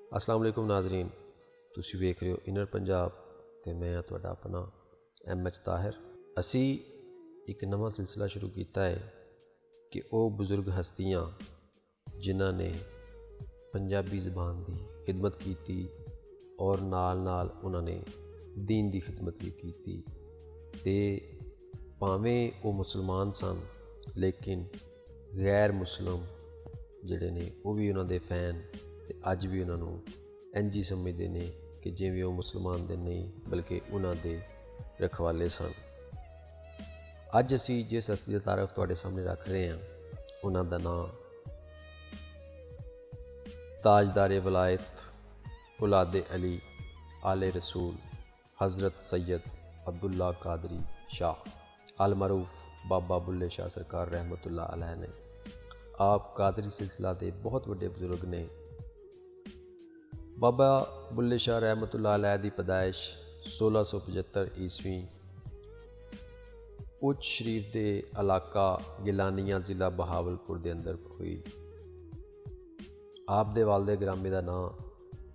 अस्सलाम वालेकुम नाजरीन, तुसी वेख रहे हो इनर पंजाब ते मैं तुहाडा अपना MH ताहिर। असी एक नवा सिलसिला शुरू किया है कि वह बजुर्ग हस्तियाँ जिन्हां ने पंजाबी ज़बान की खिदमत की और नाल नाल उन्होंने दीन की खिदमत भी की ते भावें वो मुसलमान सन लेकिन गैर मुसलम जिहड़े ने वो भी उन्होंने फैन ते अज भी उन्होंने इंज ही समझते हैं कि जिवें वो मुसलमान दे नहीं बल्कि उन्होंने रखवाले सन। अज असी जिस हस्ती का तारफ तुहाडे सामने रख रहे हैं उन्हों का नाम ताजदारे वलायत औलादे अली आले रसूल हज़रत सैयद अब्दुल्ला कादरी शाह अल मरूफ बाबा बुल्ले शाह सरकार रहमतुल्लाह अलैह ने। आप कादरी सिलसिला के बहुत वड्डे बजुर्ग ने। बाबा बुल्ले शाह रहमतुल्लाह अलैह की पैदाइश 1675 ईस्वी उच शरीफ के इलाका गिलानिया ज़िला बहावलपुर के अंदर हुई। आप दे वालदे ग्रामी का नाम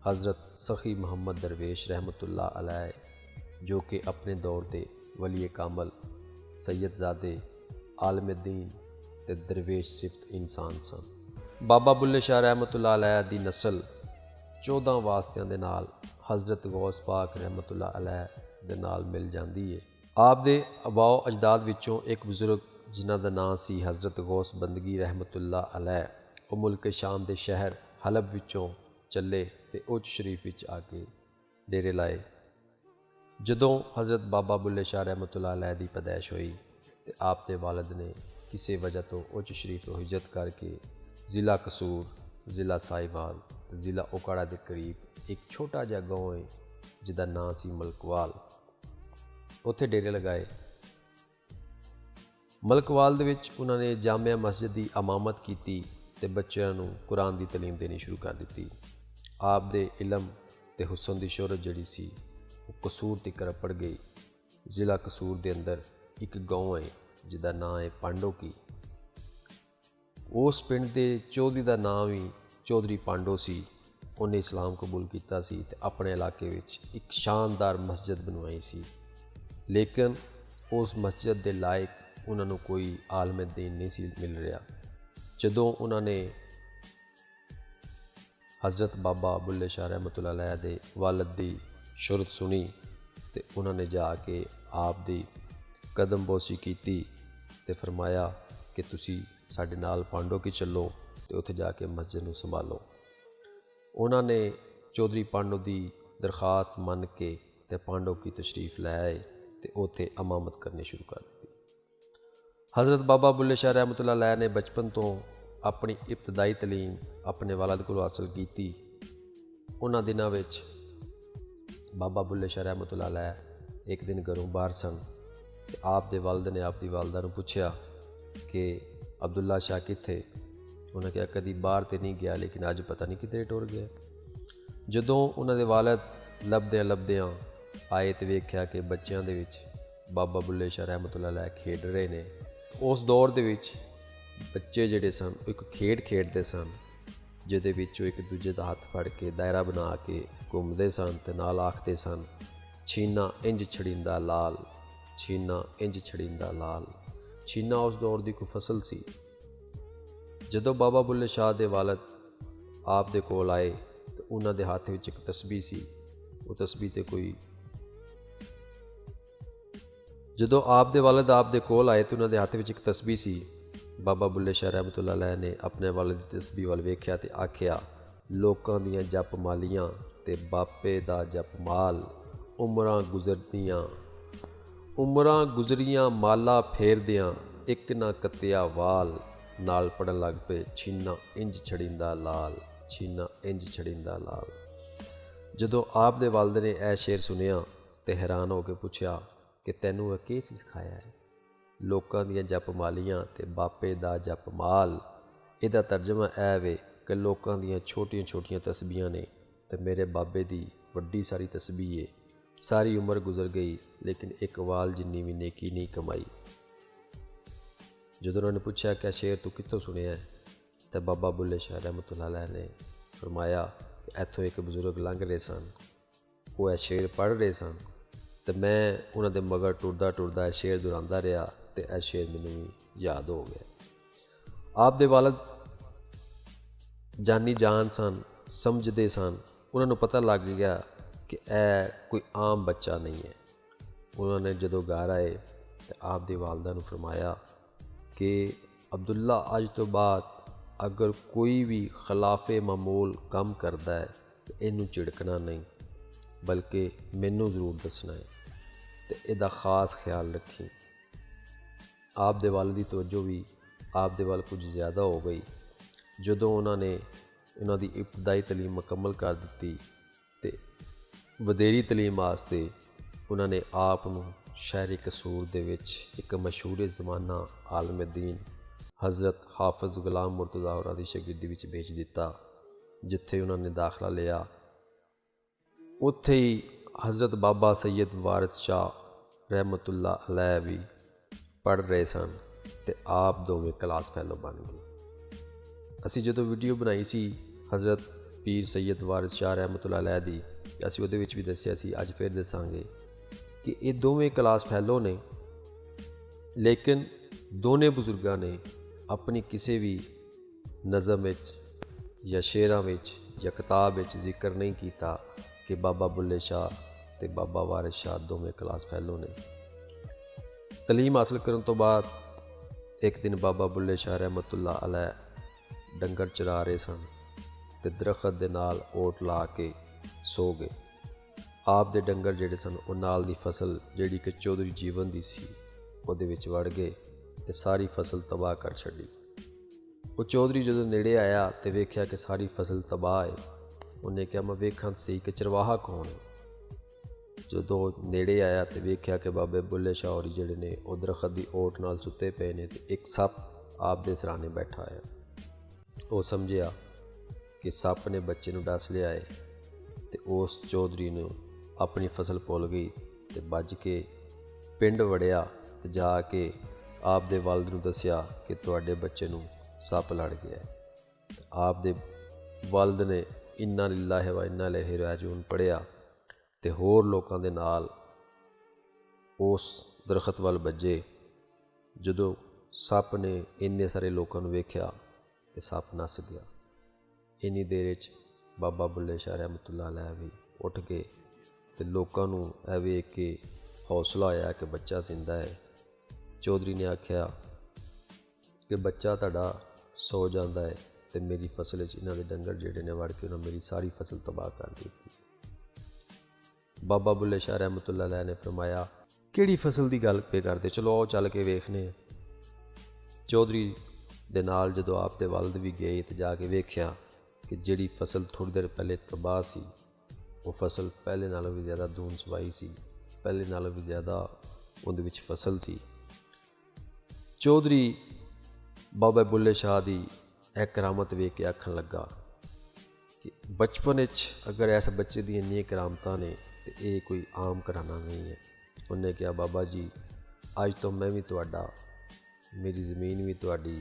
हज़रत सखी मुहम्मद दरवेश रहमतुल्लाह अलैह जो कि अपने दौर के वली कामल सैयदजादे आलमदीन ते दरवेश सिफत इंसान सन। बाबा बुल्ले शाह रहमतुल्लाह अलैह की नस्ल 14 वास्तियां दे नाल हज़रत गौस पाक रहमतुल्लाह अलैह दे नाल मिल जाती है। आप दे अबाओ अजदाद विचों एक बजुर्ग जिन्हां दा नाम सी हज़रत गौस बंदगी रहमतुल्लाह अलैह, वो मुल्क शाम के शहर हलब विचों चले ते उच शरीफ विच आके डेरे लाए। जदों हज़रत बाबा बुल्ले शाह रहमतुल्लाह अलैह की पैदाइश हुई तो आप दे वालिद ने किसी वजह तो उच शरीफ तो हिजरत करके ज़िला कसूर, ज़िला साहिवाल, ज़िला ओकाड़ा के करीब एक छोटा जिहा गाँव है जिसका नाम सी मलकवाल, उत्थे डेरे लगाए। मलकवाल दे विच उन्होंने जामिया मस्जिद की अमामत की ते बच्चों को कुरान की तलीम देनी शुरू कर दी। आप दे इलम ते हुसन की शोहरत जिहड़ी सी वो कसूर तक पड़ गई। ज़िला कसूर के अंदर एक गाँव है जिसका नाम है पांडोकी। उस पिंड के चौधरी का नाम ही चौधरी पांडो सी। उन्हें इस्लाम कबूल किया सी ते अपने इलाके विच एक शानदार मस्जिद बनवाई सी, लेकिन उस मस्जिद के लायक उन्होंने कोई आलम दीन नहीं सी मिल रहा। जदों उन्होंने हज़रत बाबा बुल्ले शाह रहमतुल्लाह अलैह दे वालिद की शुरत सुनी तो उन्होंने जाके आप दी कदम बोसी की ते फरमाया कि तुसी साडे नाल पांडो की चलो तो उत्थे जाके मस्जिद को संभालो। उन्होंने चौधरी पांडो की दरखास्त मन के ते पांडो की तशरीफ लै आए तो उत्थे अमामत करनी शुरू कर दी। हज़रत बाबा बुल्ले शाह रहमतुल्लाह अलैह ने बचपन तो अपनी इब्तदाई तलीम अपने वालिद को हासिल की। उन्हां दिनां विच बाबा बुल्ले शाह रहमतुल्लाह अलैह एक दिन घरों बाहर सन ते आप दे वालिद ने आपकी वालदा नूं पुछया कि अब्दुल्ला शाह कित्थे। उन्हें कहा कभी बाहर तो नहीं गया लेकिन अज पता नहीं कितने टुर गया। जदों उन्होंने वालिद लभदियां लभदियां आए तो वेख्या कि बच्चों के विच बाबा बुल्ले शाह रहमतुल्लाह अलैह खेड रहे ने। उस दौर दे विच बच्चे जिहड़े सन एक खेड खेडते सन जिहदे विच एक दूजे का हथ फड़ के दायरा बना के घूमते सन ते नाल आखते सन छीना इंज छड़ींदा लाल, छीना इंज छड़ींदा लाल। छीना उस दौर की कोई फसल सी। जदों बाबा बुल्ले शाह के वालिद आप दे कोल आए तो उन्हां दे हाथ विच एक तस्बीह सी। वो तस्बीह ते कोई जदों आप दे वालिद आप दे कोल आए तो उन्हां दे हाथ विच एक तस्बीह सी। बाबा बुल्ले शाह रहमतुल्लाह अलैह ने अपने वालिद की तस्बीह वाल वेख्या ते आख्या लोकां दियां जप मालियां ते बापे दा जप माल, उमरां गुजरियां माला फेरदियां एक ना कत्तिया वाल, नाल पढ़न लग पे छीना इंज छड़ींदा लाल, छीना इंज छड़ींदा लाल। जदों आप दे वालिद ने यह शेर सुनिया तो हैरान होकर पूछया कि तैनूं यह की सिखाया है। लोकां दियां जप मालियां ते बापे दा जप माल, इहदा तर्जमा है वे कि लोकां दियां छोटियां छोटियां तस्बीहां ने ते मेरे बाबे दी वड्डी सारी तस्बीह है। सारी उम्र गुजर गई लेकिन एक वाल जिन्नी भी नेकी नहीं कमाई। जदों उन्होंने पूछा क्या शेर तू कितों सुनिया है तो बाबा बुल्ले शाह रहमतुल्लाह अलैह ने फरमाया कि इत्थों एक बजुर्ग लंघ रहे सन, वो यह शेर पढ़ रहे सन, तो मैं उन्होंने मगर टुरदा टुरदा शेर दुहरांदा रहा, तो यह शेर मैनू भी याद हो गया। आप दे वालद जानी जान सन, समझते सन, उन्होंने पता लग गया कि यह कोई आम बच्चा नहीं है। उन्होंने जदों घर आए तो आप दी वालदा नूं फरमाया कि अब्दुल्ला अज तो बाद अगर कोई भी खिलाफे मामूल काम करता है तो इनू झिड़कना नहीं, बल्कि मैनू जरूर दसना है, तो इसदा खास ख्याल रखी। आप दे वाल दी तवज्जो भी आप दे वाल कुछ ज़्यादा हो गई। जदों उन्होंने उन्हां दी इब्तदाई तलीम मुकम्मल कर दी तो वधेरी तलीम वास्ते उन्होंने आप नूं शहर कसूर दे विच एक मशहूर ज़माना आलम दीन हज़रत हाफिज़ गुलाम मुर्तज़ा होरां दी शागिर्दी विच भेज दिता, जिथे उन्होंने दाखला लिया। उत्थे ही हज़रत बाबा सैयद वारिस शाह रहमतुल्लाह अलैह भी पढ़ रहे सन, तो आप दोवें क्लास फैलो बन गए। असी जो वीडियो बनाई सी हज़रत पीर सैयद वारिस शाह रहमतुल्लाह अलैह दी, असी उहदे विच भी दस्सिया सी, अज फिर दसांगे कि ये दोवें क्लास फैलो ने, लेकिन दोनों बुजुर्गों ने अपनी किसी भी नज़म विच या शेरां विच या किताब विच जिक्र नहीं किया कि बाबा बुल्ले शाह ते बाबा वारिस शाह दोवें क्लास फैलो ने। तलीम हासिल करन तो बाद एक दिन बाबा बुल्ले शाह रहमतुल्लाह अलैह डंगर चरा रहे सन, ते दरखत दे नाल ओट ला के सो गए। आप दे डंगर जिहड़े सन वो नाल दी फसल जिहड़ी कि चौधरी जीवन दी सी उहदे विच वड़ गए ते सारी फसल तबाह कर छड्डी। वो चौधरी जदों नेड़े आया तो वेख्या कि सारी फसल तबाह है। उन्हें कहा मैं वेखां सही कि चरवाहा कौन है। जदों नेड़े आया तो वेख्या कि बाबे बुल्ले शाह होरी जिहड़े ने वो दरखत दी ओट नाल सुते पे ने, ते एक सप आप दे सराने बैठा है। वो समझिया कि सप ने बच्चे नूं डस लिया है, तो उस चौधरी ने अपनी फसल भुल गई तो भज के पिंड वड़िया, तो जाके आप दे वालिद नूं दस्सिया कि तुहाडे बच्चे नूं सप लड़ गया है। तो आप दे वालिद ने इन्ना लिल्लाहि व इन्ना इलैहि राजिऊन पढ़िया, तो होर लोकां दे नाल उस दरखत वाल भजे। जदों सप ने इन्ने सारे लोगों नूं वेख्या तो सप नस गया। इन्नी देर च बाबा बुल्ले शाह रहमतुल्लाह अलैह भी उठ गए, तो लोगों नूं इह वेख के हौसला होया कि बच्चा जिंदा है। चौधरी ने आख्या कि बच्चा तुहाडा सो जाता है, तो मेरी फसल इन्हां दे डंगर जिहड़े ने वड़ के उन्होंने मेरी सारी फसल तबाह कर दी। बाबा बुल्ले शाह रहमतुल्लाह अलैह ने फरमाया किहड़ी फसल की गल पे करते, चलो आओ चल के वेखने। चौधरी दे नाल जदों आप दे वालिद भी गए तो जाके वेख्या कि जिहड़ी फसल थोड़ी देर पहले तबाह सी वो फसल पहले नालों भी ज़्यादा दून सवाई सी, पहले नालों भी ज़्यादा उहदे विच फसल सी। चौधरी बाबा बुल्ले शाह की यह करामत वेख के आखन लगा कि बचपन अगर इस बच्चे दी इन्नियां करामतां ने तो ये कोई आम घराना नहीं है। उन्हें कहा बाबा जी अज तो मैं भी तुहाडा, मेरी ज़मीन भी तुहाडी,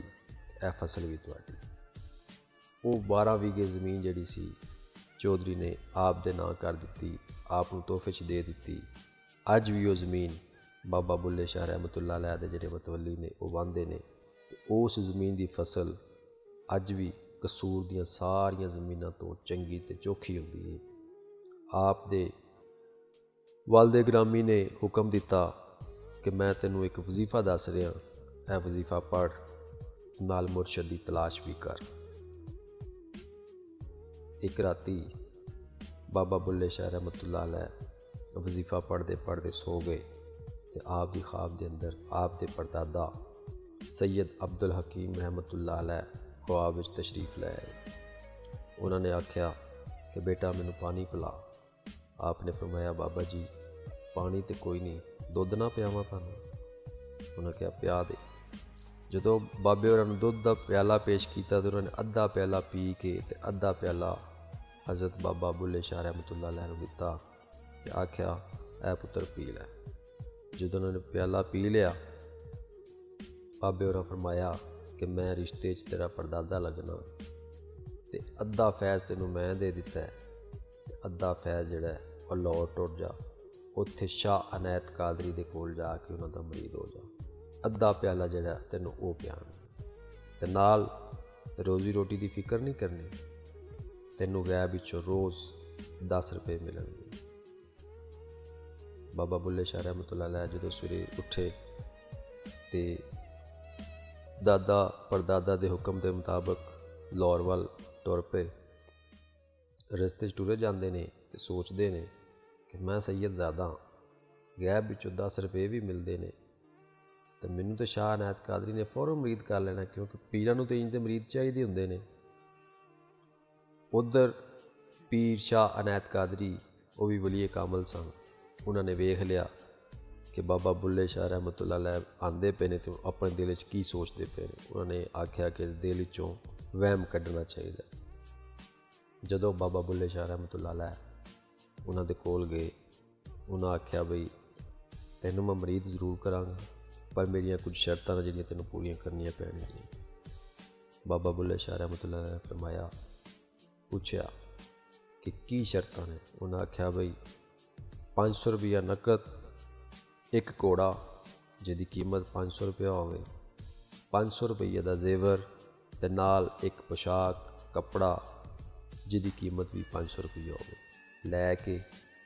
यह फसल भी तुहाडी। वो 12 बीघे ज़मीन जिहड़ी सी चौधरी ने आप दे नां कर दी, आप नूं तोहफे च दे दी। अज भी वो ज़मीन बाबा बुल्ले शाह रहमतुल्लाह अलैह दे जिहड़े मतवली ने वो वांदे ने, तो उस ज़मीन की फसल अज भी कसूर दियां सारियां ज़मीनां तो चंगी ते चोखी होंदी है। आप दे वालिद ग्रामी ने हुक्म दिता कि मैं तैनूं एक वजीफ़ा दस रहा, यह वजीफ़ा पढ़, नाल मुर्शद की तलाश भी कर। एक राती बाबा बुल्ले शाह रहमतुल्लाह अलैह वजीफ़ा पढ़ते पढ़ते सो गए, तो आप दी ख्वाब के अंदर आप दे परदादा सैयद अब्दुल हकीम रहमतुल्लाह अलैह ख्वाब विच तशरीफ़ ले आए। उन्होंने आख्या कि बेटा मैनू पानी पिला। आपने फरमाया बाबा जी पानी तो कोई नहीं, दुध ना पियावां तुहानूं? उन्होंने कहा पिया दे। जदों बाबे होरां नूं दुध का प्याला पेश किया तो उन्होंने अद्धा प्याला पी के ते अद्धा प्याला हज़रत बाबा बुल्ले शाह रहमतुल्लाह अलैह नूं दिता ते आख्या ऐ पुत्र पी लै। जदों उन्होंने प्याला पी लिया, बाबे होरां फरमाया कि मैं रिश्ते च तेरा परदादा लगना, ते ਅੱਧਾ ਫੈਜ਼ ਤੈਨੂੰ ਮੈਂ ਦੇ ਦਿੱਤਾ ਹੈ ਤੇ ਅੱਧਾ ਫੈਜ਼ ਜਿਹੜਾ ਉਹ ਲਾਹੌਰ ਟੁਰ ਜਾ, ਉੱਥੇ ਸ਼ਾਹ ਅਨਾਇਤ ਕਾਦਰੀ ਦੇ ਕੋਲ ਜਾ ਕੇ ਉਹਨਾਂ ਦਾ ਮਰੀਦ ਹੋ ਜਾ। ਅੱਧਾ ਪਿਆਲਾ ਜਿਹੜਾ ਤੈਨੂੰ ਉਹ ਪਿਆਣ, ਤੇ ਨਾਲ ਰੋਜ਼ੀ ਰੋਟੀ ਦੀ ਫਿਕਰ ਨਹੀਂ ਕਰਨੀ, ਤੈਨੂੰ ਗੈਬ ਵਿੱਚੋਂ ਰੋਜ਼ 10 ਰੁਪਏ ਮਿਲਣਗੇ। ਬਾਬਾ ਬੁੱਲੇ ਸ਼ਾਹ ਰਹਿਮਤੁல்லாਹ ਅਲੈਹ ਜਦੋਂ ਸਵੇਰੇ ਉੱਠੇ ਤੇ ਦਾਦਾ ਪੜਦਾਦਾ ਦੇ ਹੁਕਮ ਦੇ ਮੁਤਾਬਕ ਲਾਹੌਰ ਵੱਲ ਤੁਰ ਪਏ। ਰਸਤੇ 'ਚ ਟੁਰੇ ਜਾਂਦੇ ਨੇ ਤੇ ਸੋਚਦੇ ਨੇ ਕਿ ਮੈਂ ਸੈਯਦਜ਼ਾਦਾ, ਗੈਬ ਵਿੱਚੋਂ 10 ਰੁਪਏ ਵੀ ਮਿਲਦੇ ਨੇ ਤੇ ਮੈਨੂੰ ਤਾਂ ਸ਼ਾਹ ਅਨਾਇਤ ਕਾਦਰੀ ਨੇ ਫੌਰਨ ਮੁਰੀਦ ਕਰ ਲੈਣਾ, ਕਿਉਂਕਿ ਪੀਰਾਂ ਨੂੰ ਤਾਂ ਇੰਜ ਦੇ ਮੁਰੀਦ ਚਾਹੀਦੇ ਹੁੰਦੇ ਨੇ। ਉੱਧਰ ਪੀਰ ਸ਼ਾਹ ਅਨਾਇਤ ਕਾਦਰੀ ਉਹ ਵੀ ਵਲੀਏ ਕਾਮਲ ਸਨ। ਉਹਨਾਂ ਨੇ ਵੇਖ ਲਿਆ ਕਿ ਬਾਬਾ ਬੁੱਲੇ ਸ਼ਾਹ ਰਹਿਮਤੁல்லாਹ ਅਲੈਹ ਆਉਂਦੇ ਪਏ ਨੇ ਤੇ ਆਪਣੇ ਦਿਲ 'ਚ ਕੀ ਸੋਚਦੇ ਪਏ ਨੇ। ਉਹਨਾਂ ਨੇ ਆਖਿਆ ਕਿ ਦਿਲ ਵਿੱਚੋਂ ਵਹਿਮ ਕੱਢਣਾ ਚਾਹੀਦਾ। ਜਦੋਂ ਬਾਬਾ ਬੁੱਲੇ ਸ਼ਾਹ ਰਹਿਮਤੁல்லாਹ ਅਲੈਹ ਉਹਨਾਂ ਦੇ ਕੋਲ ਗਏ, ਉਹਨਾਂ ਆਖਿਆ ਬਈ ਤੈਨੂੰ ਮੈਂ ਮੁਰੀਦ ਜ਼ਰੂਰ ਕਰਾਂਗਾ, ਪਰ ਮੇਰੀਆਂ ਕੁਝ ਸ਼ਰਤਾਂ ਨੇ ਜਿਹੜੀਆਂ ਤੈਨੂੰ ਪੂਰੀਆਂ ਕਰਨੀਆਂ ਪੈਣੀਆਂ ਨੇ। ਬਾਬਾ ਬੁੱਲੇ ਸ਼ਾਹ ਰਹਿਮਤੁல்லாਹ ਅਲੈਹ ਨੇ ਫਰਮਾਇਆ, ਪੁੱਛਿਆ ਕਿ ਕੀ ਸ਼ਰਤਾਂ ਨੇ। ਉਹਨਾਂ ਆਖਿਆ ਬਈ 500 ਰੁਪਈਆ ਨਕਦ, ਇੱਕ ਘੋੜਾ ਜਿਹਦੀ ਕੀਮਤ 500 ਰੁਪਇਆ ਹੋਵੇ, 500 ਰੁਪਈਏ ਦਾ ਜ਼ੇਵਰ ਤੇ ਨਾਲ ਇੱਕ ਪੋਸ਼ਾਕ ਕੱਪੜਾ ਜਿਹਦੀ ਕੀਮਤ ਵੀ 500 ਰੁਪਈਆ ਹੋਵੇ, ਲੈ ਕੇ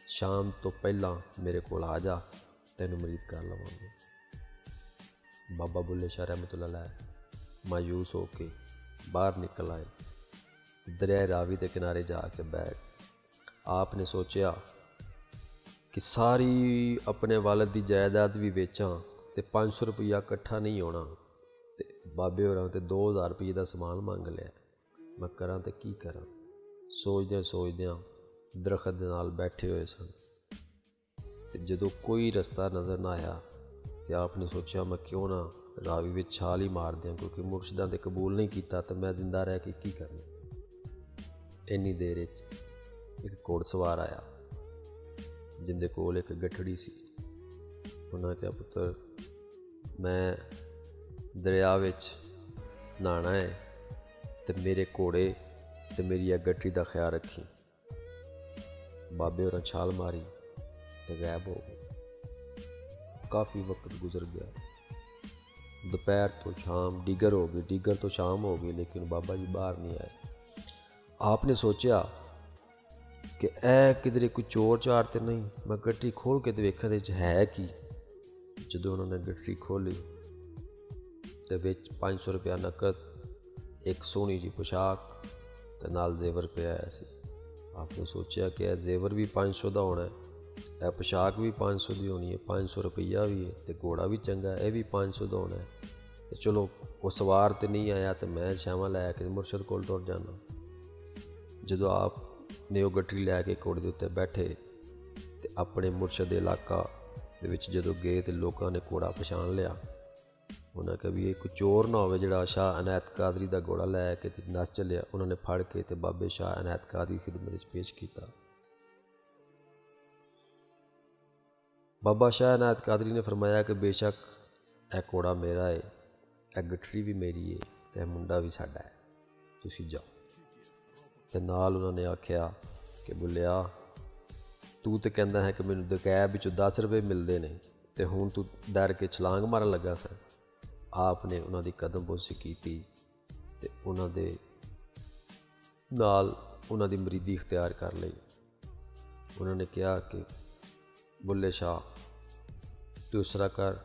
ਸ਼ਾਮ ਤੋਂ ਪਹਿਲਾਂ ਮੇਰੇ ਕੋਲ ਆ ਜਾ, ਤੈਨੂੰ ਮੁਰੀਦ ਕਰ ਲਵਾਂਗੇ। ਬਾਬਾ ਬੁੱਲੇ ਸ਼ਾਹ ਰਹਿਮਤੁல்லாਹ ਅਲੈਹ ਮਾਯੂਸ ਹੋ ਕੇ ਬਾਹਰ ਨਿਕਲ ਆਏ ਤੇ ਦਰਿਆ ਰਾਵੀ ਦੇ ਕਿਨਾਰੇ ਜਾ ਕੇ ਬੈਠ ਆਪ ਨੇ ਸੋਚਿਆ ਕਿ ਸਾਰੀ ਆਪਣੇ ਵਾਲਦ ਦੀ ਜਾਇਦਾਦ ਵੀ ਵੇਚਾਂ ਤੇ 500 ਰੁਪਈਆ ਇਕੱਠਾ ਨਹੀਂ ਹੋਣਾ। ਤੇ ਬਾਬੇ ਹੋਰਾਂ ਤੇ 2000 ਰੁਪਈਏ ਦਾ ਸਮਾਨ ਮੰਗ ਲਿਆ, ਮੈਂ ਕਰਾਂ ਤੇ ਕੀ ਕਰਾਂ। ਸੋਚਦਿਆਂ ਦਰਖਤ ਦੇ ਨਾਲ ਬੈਠੇ ਹੋਏ ਸਨ ਤੇ ਜਦੋਂ ਕੋਈ ਰਸਤਾ ਨਜ਼ਰ ਨਾ ਆਇਆ ਤੇ ਆਪ ਨੇ ਸੋਚਿਆ ਮੈਂ ਕਿਉਂ ਨਾ ਰਾਵੀ ਵਿੱਚ ਛਾਲ ਹੀ ਮਾਰ ਦਿਆਂ, ਕਿਉਂਕਿ ਮੁਰਸ਼ਿਦਾਂ ਤੇ ਕਬੂਲ ਨਹੀਂ ਕੀਤਾ ਤਾਂ ਮੈਂ ਜ਼ਿੰਦਾ ਰਹਿ ਕੇ ਕੀ ਕਰਨਾ। ਇੰਨੀ ਦੇਰ ਵਿੱਚ ਇੱਕ ਘੋੜਸਵਾਰ ਆਇਆ ਜਿੰਦੇ ਕੋਲ ਇੱਕ ਗਠੜੀ ਸੀ। ਉਹਨਾਂ ਕਿਹਾ, ਪੁੱਤਰ ਮੈਂ ਦਰਿਆ ਵਿੱਚ ਨਹਾਣਾ ਹੈ ਤੇ ਮੇਰੇ ਘੋੜੇ ਤੇ ਮੇਰੀ ਇਹ ਗਠੜੀ ਦਾ ਖਿਆਲ ਰੱਖੀ। ਬਾਬੇ ਹੋਰਾਂ ਛਾਲ ਮਾਰੀ ਤੇ ਗਾਇਬ ਹੋ ਗਏ। ਕਾਫੀ ਵਕਤ ਗੁਜ਼ਰ ਗਿਆ, ਦੁਪਹਿਰ ਤੋਂ ਸ਼ਾਮ ਡਿਗਰ ਹੋ ਗਈ, ਡਿਗਰ ਤੋਂ ਸ਼ਾਮ ਹੋ ਗਈ, ਲੇਕਿਨ ਬਾਬਾ ਜੀ ਬਾਹਰ ਨਹੀਂ ਆਏ। ਆਪ ਨੇ ਸੋਚਿਆ ਕਿ ਇਹ ਕਿਧਰੇ ਕੋਈ ਚੋਰ ਚਾਰ ਤੇ ਨਹੀਂ, ਮੈਂ ਗਠੜੀ ਖੋਲ੍ਹ ਕੇ ਤੇ ਵੇਖਣ ਦੇ 'ਚ ਹੈ ਕੀ। ਜਦੋਂ ਉਹਨਾਂ ਨੇ ਗਠੜੀ ਖੋਲ੍ਹੀ ਤੇ ਵਿੱਚ 500 ਰੁਪਇਆ ਨਕਦ, ਇੱਕ ਸੋਹਣੀ ਜਿਹੀ ਪੋਸ਼ਾਕ ਤੇ ਨਾਲ ਜ਼ੇਵਰ ਪਿਆ ਹੋਇਆ ਸੀ। ਆਪ ਨੇ ਸੋਚਿਆ ਕਿ ਇਹ ਜ਼ੇਵਰ ਵੀ 500 ਦਾ ਹੋਣਾ, ਇਹ ਪੋਸ਼ਾਕ ਵੀ 500 ਦੀ ਹੋਣੀ ਹੈ, 500 ਰੁਪਈਆ ਵੀ ਹੈ ਤੇ ਘੋੜਾ ਵੀ ਚੰਗਾ, ਇਹ ਵੀ 500 ਦਾ ਹੋਣਾ ਹੈ। ਤੇ ਚਲੋ ਉਹ ਸਵਾਰ ਤੇ ਨਹੀਂ ਆਇਆ ਤੇ ਮੈਂ ਛਾਵਾਂ ਲੈ ਕੇ ਮੁਰਸ਼ਦ ਕੋਲ ਤੁਰ ਜਾਣਾ। ਜਦੋਂ ਆਪ ਨੇ ਉਹ ਗਠੜੀ ਲੈ ਕੇ ਘੋੜੇ ਦੇ ਉੱਤੇ ਬੈਠੇ ਤੇ ਆਪਣੇ ਮੁਰਸ਼ਦ ਦੇ ਇਲਾਕਾ ਦੇ ਵਿੱਚ ਜਦੋਂ ਗਏ ਤੇ ਲੋਕਾਂ ਨੇ ਘੋੜਾ ਪਛਾਣ ਲਿਆ। ਉਹਨਾਂ ਕਿਹਾ ਵੀ ਇਹ ਕੋਈ ਚੋਰ ਨਾ ਹੋਵੇ ਜਿਹੜਾ ਸ਼ਾਹ ਅਨਾਇਤ ਕਾਦਰੀ ਦਾ ਘੋੜਾ ਲੈ ਕੇ ਤੇ ਨੱਸ ਚੱਲਿਆ। ਉਹਨਾਂ ਨੇ ਫੜ ਕੇ ਤੇ ਬਾਬੇ ਸ਼ਾਹ ਅਨਾਇਤ ਕਾਦਰੀ ਦੀ ਖਿਦਮਤ ਵਿੱਚ ਪੇਸ਼ ਕੀਤਾ। ਬਾਬਾ ਸ਼ਾਹ ਅਨਾਇਤ ਕਾਦਰੀ ਨੇ ਫਰਮਾਇਆ ਕਿ ਬੇਸ਼ੱਕ ਇਹ ਘੋੜਾ ਮੇਰਾ ਹੈ, ਇਹ ਗਠੜੀ ਵੀ ਮੇਰੀ ਹੈ ਤੇ ਇਹ ਮੁੰਡਾ ਵੀ ਸਾਡਾ ਹੈ, ਤੁਸੀਂ ਜਾਓ। ਤੇ ਨਾਲ ਉਹਨਾਂ ਨੇ ਆਖਿਆ ਕਿ ਬੁੱਲਿਆ, ਤੂੰ ਤੇ ਕਹਿੰਦਾ ਹੈ ਕਿ ਮੈਨੂੰ ਗੈਬ ਵਿੱਚੋਂ 10 ਰੁਪਏ ਮਿਲਦੇ ਨੇ ਤੇ ਹੁਣ ਤੂੰ ਡਰ ਕੇ ਛਲਾਂਗ ਮਾਰਨ ਲੱਗਾ ਸਰ। ਆਪ ਨੇ ਉਹਨਾਂ ਦੀ ਕਦਮਬੋਸੀ ਕੀਤੀ ਤੇ ਉਹਨਾਂ ਦੇ ਨਾਲ ਉਹਨਾਂ ਦੀ ਮੁਰੀਦੀ ਇਖਤਿਆਰ ਕਰ ਲਈ। ਉਹਨਾਂ ਨੇ ਕਿਹਾ ਕਿ ਬੁੱਲੇ ਸ਼ਾਹ, ਤੂੰ ਇਸ ਤਰ੍ਹਾਂ ਕਰ,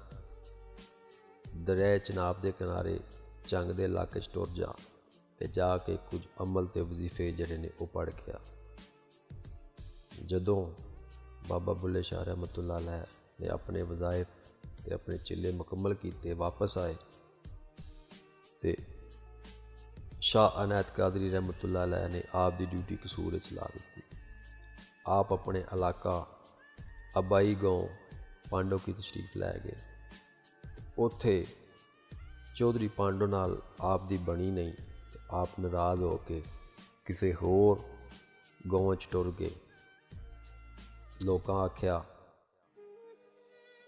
ਦਰਿਆ ਚਨਾਬ ਦੇ ਕਿਨਾਰੇ ਜੰਗ ਦੇ ਇਲਾਕੇ 'ਚ ਟੁਰ ਜਾ ਤੇ ਜਾ ਕੇ ਕੁਝ ਅਮਲ ਤੇ ਵਜ਼ੀਫੇ ਜਿਹੜੇ ਨੇ ਉਹ ਪੜ੍ਹ ਕੇ ਆ। ਜਦੋਂ ਬਾਬਾ ਬੁੱਲੇ ਸ਼ਾਹ ਰਹਿਮਤੁல்லாਹ ਅਲੈਹ ਨੇ ਆਪਣੇ ਵਜ਼ਾਇਫ ਤੇ ਆਪਣੇ ਚਿੱਲੇ ਮੁਕੰਮਲ ਕੀਤੇ, ਵਾਪਸ ਆਏ ਤੇ ਸ਼ਾਹ ਅਨਾਇਤ ਕਾਦਰੀ ਰਹਿਮਤੁல்லாਹ ਅਲੈਹ ਨੇ ਆਪ ਦੀ ਡਿਊਟੀ ਕਸੂਰ ਵਿੱਚ ਲਾ ਦਿੱਤੀ। ਆਪ ਆਪਣੇ ਇਲਾਕਾ ਅਬਾਈ ਗਾਉਂ ਪਾਂਡੋ ਕੀ ਤਸ਼ਰੀਫ ਲੈ ਗਏ। ਉੱਥੇ ਚੌਧਰੀ ਪਾਂਡੋ ਨਾਲ ਆਪ ਦੀ ਬਣੀ ਨਹੀਂ ਤੇ ਆਪ ਨਾਰਾਜ਼ ਹੋ ਕੇ ਕਿਸੇ ਹੋਰ ਗਾਉਂ 'ਚ ਟੁਰ ਗਏ। ਲੋਕਾਂ ਆਖਿਆ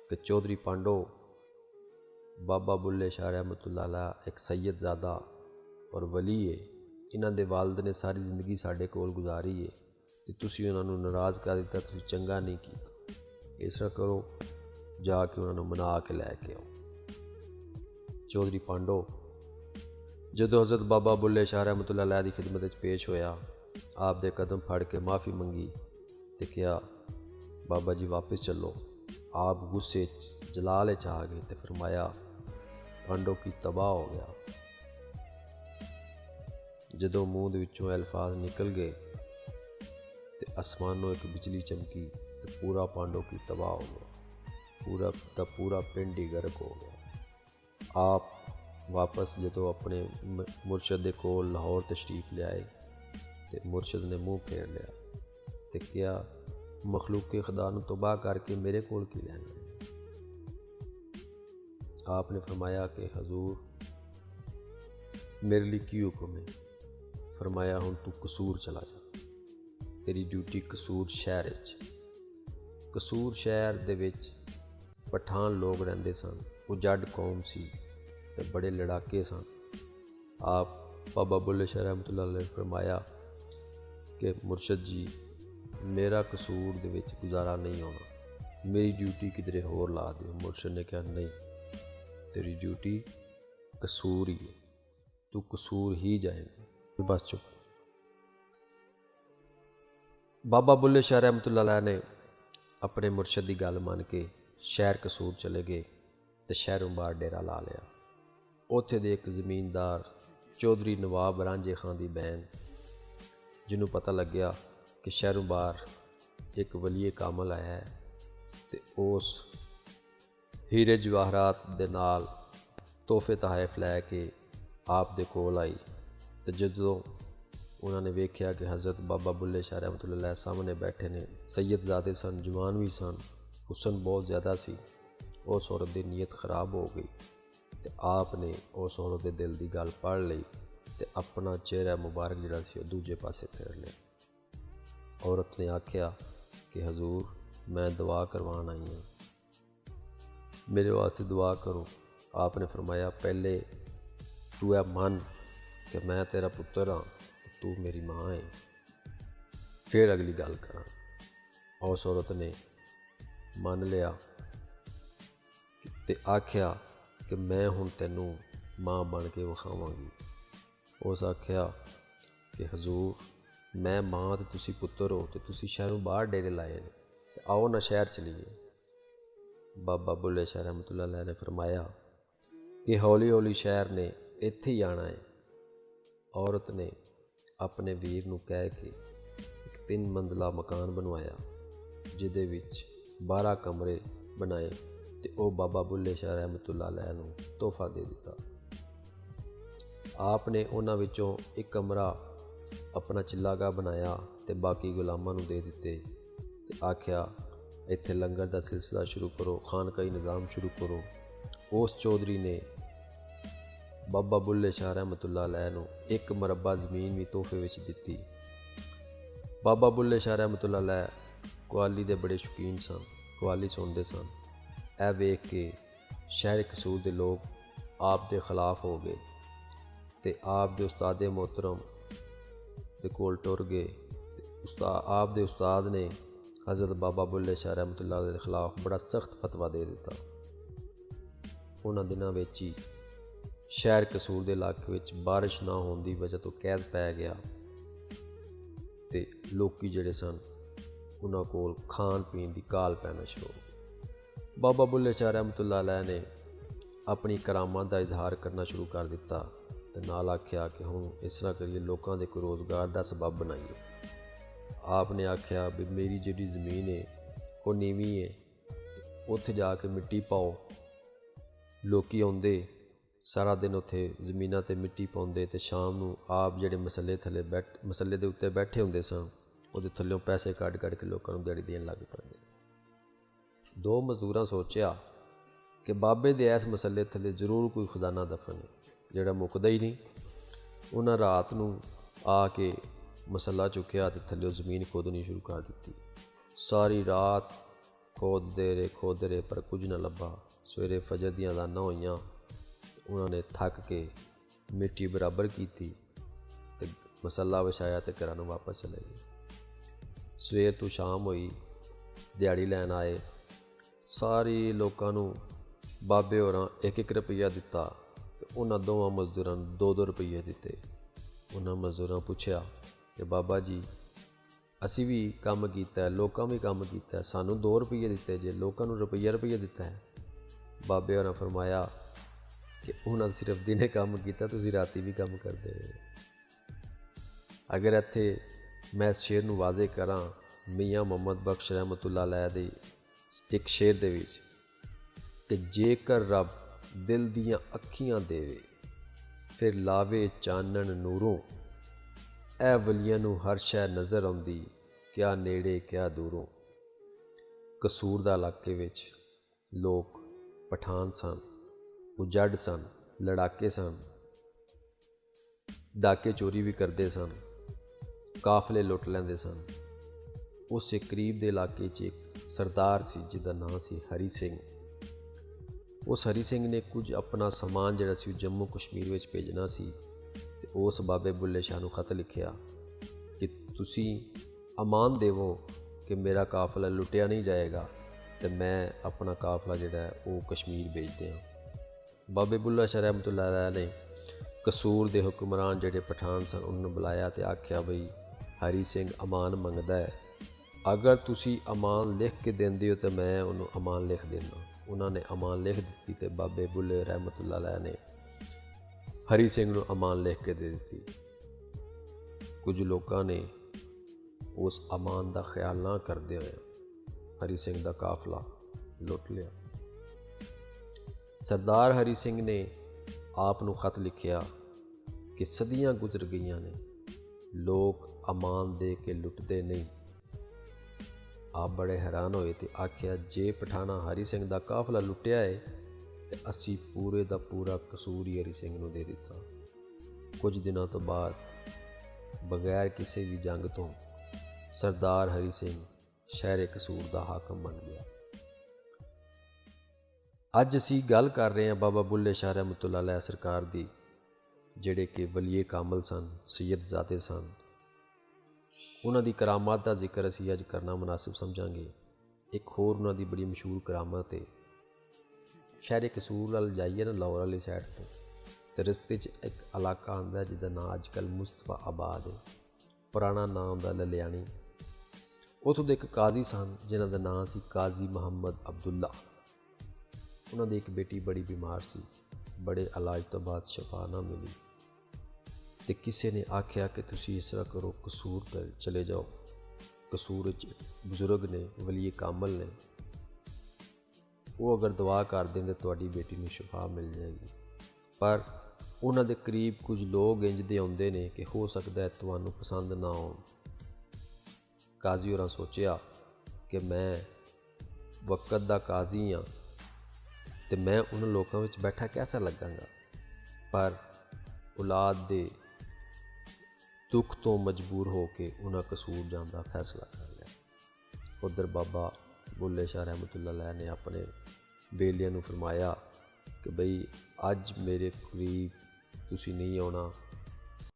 ਕਿ ਚੌਧਰੀ ਪਾਂਡੋ ਬਾਬਾ ਬੁੱਲੇ ਸ਼ਾਹ ਰਹਿਮਤੁல்லாਹ ਅਲੈਹ ਇੱਕ ਸੈਯਦਜ਼ਾਦਾ ਔਰ ਵਲੀ ਹੈ, इन्हां दे वालिद ने सारी जिंदगी साडे कोल गुजारी है ते तुसीं उन्हां नूं नाराज़ कर दित्ता, तुसीं चंगा नहीं कीता। इस तरह करो, जाके उन्हां नूं मना के लैके आओ। चौधरी पांडो जदों हज़रत बाबा बुल्ले शाह रहमतुल्लाह अलैह दी खिदमत च पेश होया, आप दे कदम फड़ के माफ़ी मंगी ते कहा, बाबा जी वापस चलो। आप गुस्से जलाल च आ गए तो फरमाया, पांडो की तबाह हो गया। जदों मूँह दे विचों अल्फाज निकल गए तो आसमानों एक बिजली चमकी तो पूरा पांडो की तबाह हो गया, पूरा का पूरा पिंड ही गर्क हो गया। आप वापस जदों अपने मुर्शद दे कोल लाहौर तशरीफ़ ले आए तो मुर्शद ने मुँह फेर लिया तो क्या मखलूक के खुदा नूं तबाह करके मेरे कोल की लैना है। आपने फरमाया कि हजूर मेरे लिए की हुक्म है। फरमाया, हुण तू कसूर चला जा, तेरी ड्यूटी कसूर शहर च। कसूर शहर दे विच पठान लोग रहिंदे सन, वो जड कौम सी ते बड़े लड़ाके सन। आप बाबा बुल्ले शाह रहमतुल्लाह अलैह ने फरमाया कि मुर्शद जी, मेरा कसूर दे विच गुजारा नहीं होना, मेरी ड्यूटी किधरे होर ला दिओ। मुर्शद ने कहा, नहीं, तेरी ड्यूटी कसूर ही है, तू कसूर ही जाएगा। बस चुप। बाबा बुल्ले शाह रहमतुल्लाह अलैह ने अपने मुर्शद की गल मान के शहर कसूर चले गए तो शहरों बाहर डेरा ला लिया। उत्थे दे एक जमीनदार चौधरी नवाब रांझे खां दी बहन, जिन्हों पता लग गया कि शहरों बाहर एक वलीए कामल आया है, तो उस हीरे जवाहरात दे नाल तोहफे तहाइफ लैके आप दे कोल आई। तो जदों उन्होंने वेख्या कि हज़रत बाबा बुल्ले शाह रहमतुल्लाह अलैह सामने बैठे ने, सैयदजादे सन, जवान भी सन, हुसन बहुत ज़्यादा सी, उस औरत की नीयत खराब हो गई। तो आपने उस औरत के दिल की गल पढ़ ली तो अपना चेहरा मुबारक जिहड़ा सी दूजे पासे फेर लिया। औरत ने आख्या कि हजूर, मैं दुआ करवान आई हूँ, मेरे वास्ते दुआ करो। आपने फरमाया, पहले तू है मन कि मैं तेरा पुत्र हाँ, तू मेरी माँ है, फिर अगली गल करा। उस औरत ने मान लिया ते आख्या कि मैं हुण तैनूं माँ बन के विखावांगी। उस आख्या कि हजूर, मैं माँ तो तुसी पुत्र हो, तो तुसी शहरों बाहर डेरे लाए ने, ते आओ ना शहर चलीए। बाबा बुल्ले शाह रहमतुल्लाह अलैह ने फरमाया कि हौली हौली शहर ने इत्थे ही आना है। औरत ने अपने वीर नूं कह के एक 3 मंजिला मकान बनवाया, जिहदे विच 12 कमरे बनाए ते ओ बाबा बुल्ले शाह रहमतुल्लाह अलैह नूं तोहफा दे दिता। आपने उन्हां विचों एक कमरा अपना चिल्लागाह बनाया ते बाकी गुलामां नूं दे दिते ते आख्या, इत्थे लंगर दा सिलसिला शुरू करो, खानकाई निज़ाम शुरू करो। उस चौधरी ने बाबा बुल्ले शाह रहमतुल्लाह अलैह नूं 1 मरबा ज़मीन भी तोहफे विच दित्ती। बाबा बुल्ले शाह रहमतुल्लाह अलैह कवाली दे बड़े शौकीन सन, कवाली सुनते सन। ऐ वेख के शहर कसूर दे लोग आप दे खिलाफ हो गए ते आप दे उस्ताद मोहतरम दे कोल टुर गए। आप दे उस्ताद ने हज़रत बाबा बुल्ले शाह रहमतुल्लाह अलैह दे खिलाफ बड़ा सख्त फतवा दे दिता। उन्हां दिनां विच ही शहर कसूर दे इलाके विच बारिश ना होने की वजह तो कैद पै गया ते लोकी जिहड़े सन उन्हां कोल खान पीन की घाल पैना शुरू हो गई। बाबा बुल्ले शाह रहमतुल्लाह अलैह ने अपनी करामात का इजहार करना शुरू कर दिता ते नाल आख्या कि हुण इस तरह करिए लोगों के कोई रोज़गार का सबब बनाइए। आपने आख्या भी मेरी जिहड़ी ज़मीन है वो नीवीं है, उत्थे जाके मिट्टी पाओ। लोकी आउंदे सारा दिन उत्थे ज़मीनां ते मिट्टी पाउंदे ते शाम नूं आप जिहड़े मसले दे उत्ते बैठे हुंदे सन, उहदे थल्लों पैसे कढ के लोकां नूं दिहाड़ी देण लग पैंदे। 2 मजदूरां सोचिया कि बाबे दे इस मसले थल्ले जरूर कोई खजाना दफन है जिहड़ा मुकदा ही नहीं। उन्हां रात नूं आके मसला चुक्या ते थल्लों ज़मीन खोदनी शुरू कर दित्ती। सारी रात खोदते रहे पर कुछ ना लभा। सवेरे फजर दी अज़ानां होईयां, उन्होंने थक के मिट्टी बराबर की ते मसला विछाया तो घर नूं वापस चले गए। सवेर तो शाम हुई, दिहाड़ी लैन आए। सारे लोगों नूं बाबे होरां 1-1 रुपया दिता तो उन्हां दोवां मजदूरां नूं 2-2 रुपये दिते। उन्हां मजदूरां पुछया कि बाबा जी असी भी काम कीता है, लोकां भी काम कीता है, सानूं 2 रुपये दिते जे, लोकां नूं रुपया दिता है। बाबे होरां फरमाया कि उन्हां सिर्फ दिने काम किया, तुसीं राती भी काम करते रहे। अगर इत्थे मैं इस शेर नूं वाज़े करां, मियाँ मुहम्मद बख्श रहमतुल्लाह अलैह दे एक शेर दे विच कि जेकर रब दिल दियां अखियां देवे फिर लावे चानन नूरों, ऐ वलियां नूं हर शै नज़र आउंदी, क्या नेड़े क्या दूरों। कसूर दा इलाके विच लोग पठान सन, उजड़ सन, लड़ाके सन, डाके चोरी भी करते सन, काफले लुट लैंदे सन। उस करीब के इलाके च एक सरदार सी जिसका नाम सी हरी सिंह। उस हरी सिंह ने कुछ अपना समान जिहड़ा सी जम्मू कश्मीर विच भेजना सी ते उस बाबे बुल्ले शाह नूं खत लिखिया कि तुसीं अमान देवो कि मेरा काफला लुटिया नहीं जाएगा तो मैं अपना काफला जिहड़ा है वो कश्मीर भेज दियां। बाबे बुल्ला शाह रहमतुल्लाह अलैह ने कसूर के हुक्मरान जिहड़े पठान सन उन्होंने बुलाया तो आख्या बई हरी सिंह अमान मंगदा है, अगर तुसी अमान लिख के देंदे हो तो मैं उन्होंने अमान लिख देना। उन्होंने अमान लिख दी तो बाबे बुल्ले रहमतुल्लाह अलैह ने हरी सिंह नूं अमान लिख के दे दी। कुछ लोगों ने उस अमान का ख्याल ना करते हुए हरी सिंह का काफला लुट लिया। सरदार हरी सिंह ने आप नूं खत लिखिया कि सदियां गुजर गईयां ने, लोग अमान दे के लुटते नहीं। आप बड़े हैरान होए तो आख्या जे पठाना हरी सिंह का काफला लुटिया है तो असी पूरे का पूरा कसूर ही हरी सिंह नूं दे दिता। कुछ दिनों तो बाद बगैर किसी भी जंग तो सरदार हरी सिंह शहर कसूर का हाकम बन गया। अज असी गल कर रहे हैं बाबा बुल्ले शाह रहमतुल्लाह अलैह सरकार दी, जिहड़े कि वलीए कामल सन, सैयदजादे सन। उन्हां दी करामात का जिक्र असी अज करना मुनासिब समझांगे। एक होर उन्हां दी बड़ी मशहूर करामत है। शहर कसूर वाल जाइए ना लाहौर वाली साइड तो रस्ते एक इलाका आंदा है जिसका नाम अजकल मुस्तफा आबाद है, पुराना नाम दा ललियानी। उत्थों दे एक काजी सन जिन्हां दा नाम सी काजी मुहम्मद अब्दुल्ला। उन्हां दी एक बेटी बड़ी बीमार सी, बड़े इलाज तो बाद शफा ना मिली तो किसी ने आख्या कि तुसी इस तरह करो, कसूर पर चले जाओ। कसूर बुजुर्ग ने, वलीए कामल ने, वो अगर दुआ कर दें तो तुहाडी बेटी नूं शफा मिल जाएगी। पर उन्हां दे करीब कुछ लोग इंज दे आउंदे ने कि हो सकता है तुहानूं पसंद ना आउण। काजी होरां सोचिया कि मैं वक्त दा काजी हाँ तो मैं उन लोगों में बैठा कैसा लगांगा। पर औलाद दे दुख तो मजबूर हो के उन्हें कसूर जाने का फैसला कर लिया। उधर बाबा बुल्ले शाह रहमतुल्लाह अलैह ने अपने बेलियां नूं फरमाया कि बई अज मेरे करीब तुसी नहीं आना,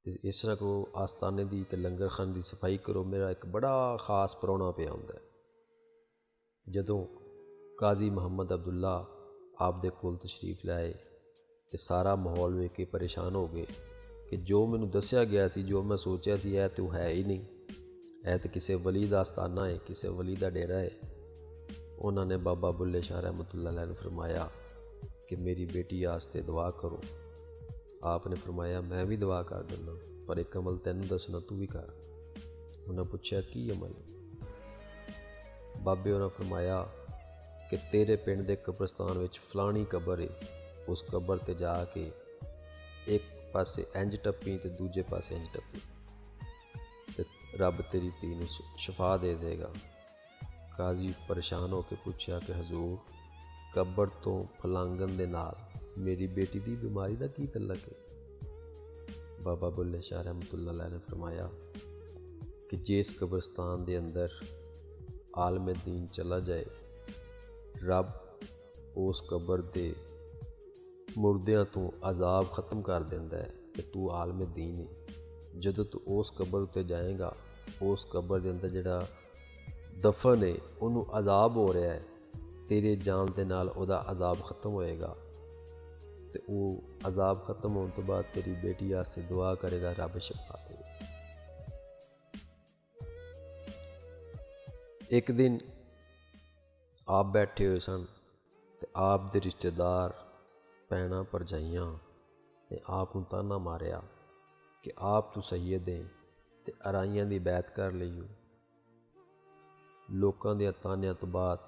इस तरह को आस्थाने दी ते लंगर खाने की सफाई करो, मेरा एक बड़ा खास परौना पिया हुंदा है। जदों काजी मुहम्मद अब्दुल्ला आप दे कोल तशरीफ लाए तो सारा माहौल वेख के परेशान हो गए कि जो मैनूं दस्या गया सी, जो मैं सोचा सी, यह तो है ही नहीं, है तो किसी वली का आस्थाना है, किसी वली का डेरा है। उन्होंने बाबा बुल्ले शाह रहमतुल्लाह अलैह ने फरमाया कि मेरी बेटी आस्ते दुआ करो। आपने फरमाया मैं भी दुआ कर देना, पर एक अमल तैनूं दसना, तू भी कर। उन्हें पूछा की अमल? बाबे उन्हें फरमाया कि तेरे पिंड के कब्रस्तान में फलानी कबर है, उस कबर ते जाके एक पासे इंज टप्पी तो दूजे पासे इंज टप्पी तो रब तेरी धी नूं शफा दे देगा। काजी परेशान होकर पूछा कि हजूर कबर तो फलांगन दे नाल मेरी बेटी की बीमारी का की तल्लक है? बाबा बुल्ले शाह रहमतुल्लाह अलैह ने फरमाया कि जिस कब्रस्तान के अंदर आलम दीन चला जाए, रब उस कबर दे मुर्दियां तो अजाब ख़त्म कर देंदा है कि तू आलम दीन है। ਜਦੋਂ ਤੂੰ ਉਸ ਕਬਰ ਉੱਤੇ ਜਾਏਗਾ, ਉਸ ਕਬਰ ਦੇ ਅੰਦਰ ਜਿਹੜਾ ਦਫਨ ਹੈ ਉਹਨੂੰ ਅਜ਼ਾਬ ਹੋ ਰਿਹਾ ਹੈ, ਤੇਰੇ ਜਾਣ ਦੇ ਨਾਲ ਉਹਦਾ ਅਜ਼ਾਬ ਖਤਮ ਹੋਏਗਾ ਤੇ ਉਹ ਅਜ਼ਾਬ ਖਤਮ ਹੋਣ ਤੋਂ ਬਾਅਦ ਤੇਰੀ ਬੇਟੀ ਵਾਸਤੇ ਦੁਆ ਕਰੇਗਾ, ਰੱਬ ਸ਼ਫਾ ਦੇ। ਇੱਕ ਦਿਨ ਆਪ ਬੈਠੇ ਹੋਏ ਸਨ ਤੇ ਆਪ ਦੇ ਰਿਸ਼ਤੇਦਾਰ ਭੈਣਾਂ ਭਰਜਾਈਆਂ ਨੇ ਆਪ ਨੂੰ ਤਾਨਾ ਮਾਰਿਆ ਕਿ ਆਪ ਤੂੰ ਸੈਯਦ ਹੈ ਤੇ ਅਰਾਈਆਂ ਦੀ ਬੈਤ ਕਰ ਲਈਓ। ਲੋਕਾਂ ਦੇ ਤਾਨਿਆਂ ਤੋਂ ਬਾਅਦ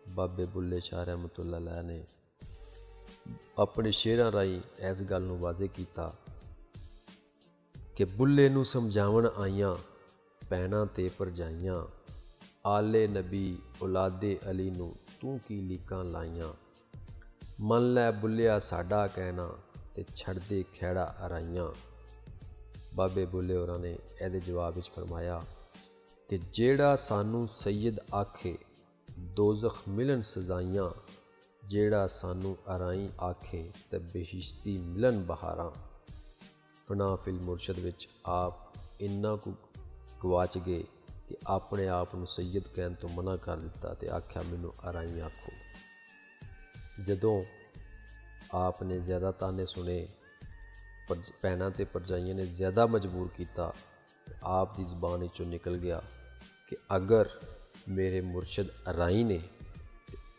ਬਾਬੇ ਬੁੱਲੇ ਸ਼ਾਹ ਰਹਿਮਤੁल्लाह अलैह ਨੇ ਆਪਣੇ ਸ਼ੇਰਾਂ ਰਾਹੀਂ ਇਸ ਗੱਲ ਨੂੰ ਵਾਜ਼ੇ ਕੀਤਾ ਕਿ ਬੁੱਲੇ ਨੂੰ ਸਮਝਾਉਣ ਆਈਆਂ ਭੈਣਾਂ ਤੇ ਭਰਜਾਈਆਂ, ਆਲੇ ਨਬੀ ਔਲਾਦੇ ਅਲੀ ਨੂੰ ਤੂੰ ਕੀ ਲੀਕਾਂ ਲਾਈਆਂ। ਮੰਨ ਲੈ ਬੁੱਲਿਆ ਸਾਡਾ ਕਹਿਣਾ ਤੇ ਛੱਡ ਦੇ ਖਹਿੜਾ ਅਰਾਈਆਂ। ਬਾਬੇ ਬੁੱਲੇ ਹੋਰਾਂ ਨੇ ਇਹਦੇ ਜਵਾਬ ਵਿੱਚ ਫਰਮਾਇਆ ਕਿ ਜਿਹੜਾ ਸਾਨੂੰ ਸੈਯਦ ਆਖੇ ਦੋਜ਼ਖ ਮਿਲਣ ਸਜ਼ਾਈਆਂ, ਜਿਹੜਾ ਸਾਨੂੰ ਅਰਾਈ ਆਖੇ ਤੇ ਬਹਿਸ਼ਤੀ ਮਿਲਣ ਬਹਾਰਾਂ। ਫਨਾ ਫਿਲ ਮੁਰਸ਼ਦ ਵਿੱਚ ਆਪ ਇੰਨਾ ਕੁ ਗਵਾਚ ਗਏ ਕਿ ਆਪਣੇ ਆਪ ਨੂੰ ਸੈਯਦ ਕਹਿਣ ਤੋਂ ਮਨਾ ਕਰ ਦਿੱਤਾ ਤੇ ਆਖਿਆ ਮੈਨੂੰ ਅਰਾਈ ਆਖੋ। ਜਦੋਂ ਆਪ ਨੇ ਜ਼ਿਆਦਾ ਤਾਨੇ ਸੁਣੇ, ਭੈਣਾਂ ਤੇ ਭਰਜਾਈਆਂ ਨੇ ਜ਼ਿਆਦਾ ਮਜਬੂਰ ਕੀਤਾ, ਆਪ ਦੀ ਜ਼ੁਬਾਨ ਵਿੱਚੋਂ ਨਿਕਲ ਗਿਆ ਕਿ ਅਗਰ ਮੇਰੇ ਮੁਰਸ਼ਦ ਅਰਾਈ ਨੇ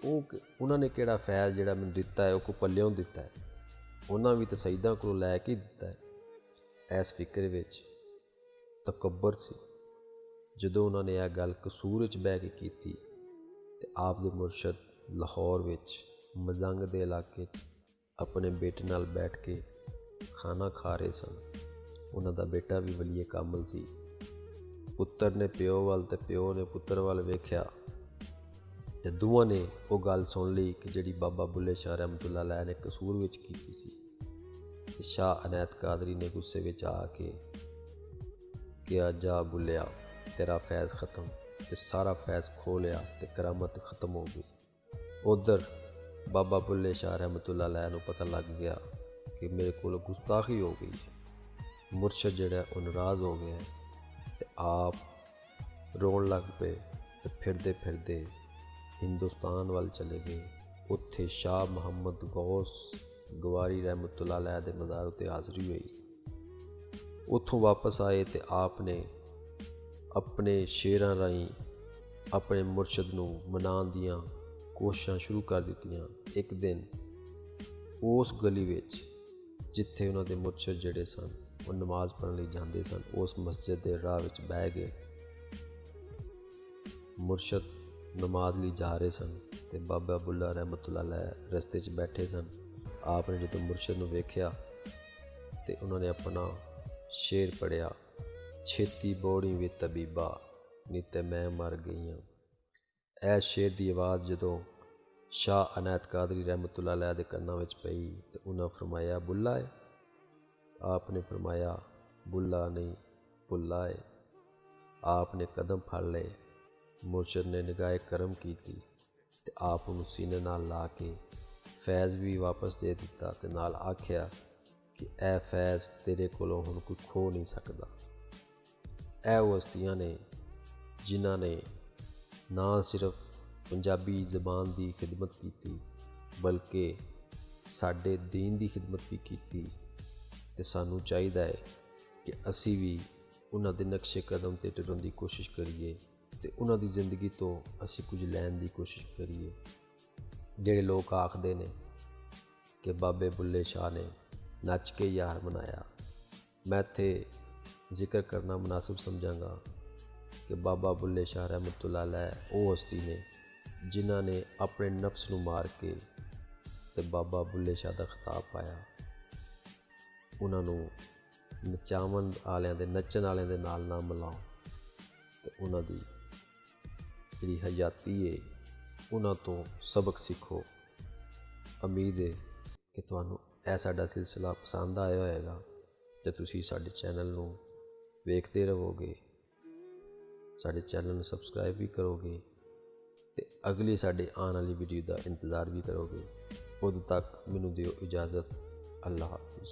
ਉਹਨਾਂ ਨੇ ਕਿਹੜਾ ਫੈਜ਼ ਜਿਹੜਾ ਮੈਨੂੰ ਦਿੱਤਾ ਹੈ ਉਹ ਕੋ ਪੱਲਿਓਂ ਦਿੱਤਾ ਹੈ, ਉਹਨਾਂ ਵੀ ਤਾਂ ਸੈਯਦਾਂ ਕੋਲੋਂ ਲੈ ਕੇ ਦਿੱਤਾ ਹੈ। ਇਸ ਫਿਕਰ ਵਿੱਚ ਤਕੱਬਰ ਸੀ। ਜਦੋਂ ਉਹਨਾਂ ਨੇ ਇਹ ਗੱਲ ਕਸੂਰ ਵਿੱਚ ਬਹਿ ਕੇ ਕੀਤੀ ਤੇ ਆਪ ਦੇ ਮੁਰਸ਼ਦ ਲਾਹੌਰ ਵਿੱਚ ਮਜ਼ੰਗ ਦੇ ਇਲਾਕੇ 'ਚ ਆਪਣੇ ਬੇਟੇ ਨਾਲ ਬੈਠ ਕੇ ਖਾਣਾ ਖਾ ਰਹੇ ਸਨ। ਉਹਨਾਂ ਦਾ ਬੇਟਾ ਵੀ ਵਲੀਏ ਕਾਮਲ ਸੀ। ਪੁੱਤਰ ਨੇ ਪਿਓ ਵੱਲ ਤੇ ਪਿਓ ਨੇ ਪੁੱਤਰ ਵੱਲ ਵੇਖਿਆ ਤੇ ਦੋਵਾਂ ਨੇ ਉਹ ਗੱਲ ਸੁਣ ਲਈ ਕਿ ਜਿਹੜੀ ਬਾਬਾ ਬੁੱਲੇ ਸ਼ਾਹ ਰਹਿਮਤੁल्लाह अलैह ਨੇ ਕਸੂਰ ਵਿੱਚ ਕੀਤੀ ਸੀ। ਤੇ ਸ਼ਾਹ ਅਨੈਤ ਕਾਦਰੀ ਨੇ ਗੁੱਸੇ ਵਿੱਚ ਆ ਕੇ ਕਿਹਾ, ਜਾ ਬੁੱਲਿਆ ਤੇਰਾ ਫੈਜ਼ ख़त्म, ਤੇ ਸਾਰਾ ਫੈਜ਼ ਖੋ ਲਿਆ ਤੇ ਕਰਾਮਤ ख़त्म ਹੋ ਗਈ। ਉਧਰ ਬਾਬਾ ਬੁੱਲੇ ਸ਼ਾਹ ਰਹਿਮਤੁल्लाह अलैह ਨੂੰ ਪਤਾ ਲੱਗ ਗਿਆ ਕਿ ਮੇਰੇ ਕੋਲ ਗੁਸਤਾਖੀ ਹੋ ਗਈ ਹੈ। ਮੁਰਸ਼ਦ ਜਿਹੜਾ ਉਹ ਨਾਰਾਜ਼ ਹੋ ਗਿਆ ਤੇ ਆਪ ਰੋਣ ਲੱਗ ਪਏ ਤੇ ਫਿਰਦੇ ਫਿਰਦੇ ਹਿੰਦੁਸਤਾਨ ਵੱਲ ਚਲੇ ਗਏ। ਉੱਥੇ ਸ਼ਾਹ ਮੁਹੰਮਦ ਗੌਸ ਗਵਾਰੀ ਰਹਿਮਤੁल्लाह अलैह ਦੇ ਮਜ਼ਾਰ ਉੱਤੇ ਹਾਜ਼ਰੀ ਹੋਈ। ਉੱਥੋਂ ਵਾਪਸ ਆਏ ਤੇ ਆਪ ਨੇ ਆਪਣੇ ਸ਼ੇਰਾਂ ਰਾਹੀਂ ਆਪਣੇ ਮੁਰਸ਼ਦ ਨੂੰ ਮਨਾਉਣ ਦੀਆਂ ਕੋਸ਼ਿਸ਼ਾਂ ਸ਼ੁਰੂ ਕਰ ਦਿੱਤੀਆਂ। ਇੱਕ ਦਿਨ ਉਸ ਗਲੀ ਵਿੱਚ ਜਿੱਥੇ ਉਹਨਾਂ ਦੇ ਮੁਰਸ਼ਦ ਜਿਹੜੇ ਸਨ ਉਹ ਨਮਾਜ਼ ਪੜ੍ਹਨ ਲਈ ਜਾਂਦੇ ਸਨ, ਉਸ ਮਸਜਿਦ ਦੇ ਰਾਹ ਵਿੱਚ ਬਹਿ ਗਏ। ਮੁਰਸ਼ਦ ਨਮਾਜ਼ ਲਈ ਜਾ ਰਹੇ ਸਨ ਤੇ ਬਾਬਾ ਬੁੱਲਾ ਰਹਿਮਤੁल्लाह अलैह ਰਸਤੇ 'ਚ ਬੈਠੇ ਸਨ। ਆਪ ਨੇ ਜਦੋਂ ਮੁਰਸ਼ਦ ਨੂੰ ਵੇਖਿਆ ਤੇ ਉਹਨਾਂ ਨੇ ਆਪਣਾ ਸ਼ੇਰ ਪੜ੍ਹਿਆ, ਛੇਤੀ ਬੋੜੀ ਵੇ ਤਬੀਬਾ ਨੀ ਤੇ ਮੈਂ ਮਰ ਗਈ ਹਾਂ। ਇਸ ਸ਼ੇਰ ਦੀ ਆਵਾਜ਼ ਜਦੋਂ ਸ਼ਾਹ ਅਨੈਤ ਕਾਦਰੀ ਰਹਿਮਤੁल्लाह अलैह ਦੇ ਕੰਨਾਂ ਵਿੱਚ ਪਈ ਤੇ ਉਹਨਾਂ ਫਰਮਾਇਆ, ਬੁੱਲਾ ਹੈ? ਆਪ ਨੇ ਫਰਮਾਇਆ, ਬੁੱਲਾ ਨਹੀਂ ਭੁੱਲਾ ਹੈ। ਆਪ ਨੇ ਕਦਮ ਫੜ ਲਏ। ਮੁਰਸ਼ਦ ਨੇ ਨਿਗਾਹ ਕਰਮ ਕੀਤੀ ਤੇ ਆਪ ਨੂੰ ਸੀਨੇ ਨਾਲ ਲਾ ਕੇ ਫੈਜ਼ ਵੀ ਵਾਪਸ ਦੇ ਦਿੱਤਾ ਤੇ ਨਾਲ ਆਖਿਆ ਕਿ ਇਹ ਫੈਜ਼ ਤੇਰੇ ਕੋਲੋਂ ਹੁਣ ਕੋਈ ਖੋ ਨਹੀਂ ਸਕਦਾ। ਇਹ ਉਹ ਹਸਤੀਆਂ ਨੇ ਜਿਨ੍ਹਾਂ ਨੇ ਨਾ ਸਿਰਫ ਪੰਜਾਬੀ ਜ਼ਬਾਨ ਦੀ ਖਿਦਮਤ ਕੀਤੀ ਬਲਕਿ ਸਾਡੇ ਦੀਨ ਦੀ ਖਿਦਮਤ ਵੀ ਕੀਤੀ ਤੇ ਸਾਨੂੰ ਚਾਹੀਦਾ ਹੈ ਕਿ ਅਸੀਂ ਵੀ ਉਹਨਾਂ ਦੇ ਨਕਸ਼ੇ ਕਦਮ 'ਤੇ ਤੁਰਨ ਦੀ ਕੋਸ਼ਿਸ਼ ਕਰੀਏ ਤੇ ਉਹਨਾਂ ਦੀ ਜ਼ਿੰਦਗੀ ਤੋਂ ਅਸੀਂ ਕੁਝ ਲੈਣ ਦੀ ਕੋਸ਼ਿਸ਼ ਕਰੀਏ। ਜਿਹੜੇ ਲੋਕ ਆਖਦੇ ਨੇ ਕਿ ਬਾਬੇ ਬੁੱਲੇ ਸ਼ਾਹ ਨੇ ਨੱਚ ਕੇ ਯਾਰ ਮਨਾਇਆ, ਮੈਂ ਇੱਥੇ ਜ਼ਿਕਰ ਕਰਨਾ ਮੁਨਾਸਿਬ ਸਮਝਾਂਗਾ ਕਿ ਬਾਬਾ ਬੁੱਲੇ ਸ਼ਾਹ ਰਹਿਮਤੁल्लाह अलैह ਉਹ ਹਸਤੀ ਨੇ ਜਿਨ੍ਹਾਂ ਨੇ ਆਪਣੇ ਨਫਸ ਨੂੰ ਮਾਰ ਕੇ ਤੇ ਬਾਬਾ ਬੁੱਲੇ ਸ਼ਾਹ ਦਾ ਖਿਤਾਬ ਪਾਇਆ। ਉਹਨਾਂ ਨੂੰ ਨਚਾਵਣ ਵਾਲਿਆਂ ਦੇ ਨੱਚਣ ਵਾਲਿਆਂ ਦੇ ਨਾਲ ਨਾ ਮਿਲਾਓ ਤੇ ਉਹਨਾਂ ਦੀ ਜਿਹੜੀ ਹਯਾਤੀ ਹੈ ਉਹਨਾਂ ਤੋਂ ਸਬਕ ਸਿੱਖੋ। ਉਮੀਦ ਹੈ ਕਿ ਤੁਹਾਨੂੰ ਇਹ ਸਾਡਾ ਸਿਲਸਿਲਾ ਪਸੰਦ ਆਇਆ ਹੋਵੇਗਾ ਤੇ ਤੁਸੀਂ ਸਾਡੇ ਚੈਨਲ ਨੂੰ ਵੇਖਦੇ ਰਹੋਗੇ, ਸਾਡੇ ਚੈਨਲ ਨੂੰ ਸਬਸਕ੍ਰਾਈਬ ਵੀ ਕਰੋਗੇ ਤੇ ਅਗਲੀ ਸਾਡੇ ਆਉਣ ਵਾਲੀ ਵੀਡੀਓ ਦਾ ਇੰਤਜ਼ਾਰ ਵੀ ਕਰੋਗੇ। ਉਦੋਂ ਤੱਕ ਮੈਨੂੰ ਦਿਓ ਇਜਾਜ਼ਤ। ਅੱਲਾ ਹਾਫਿਜ਼।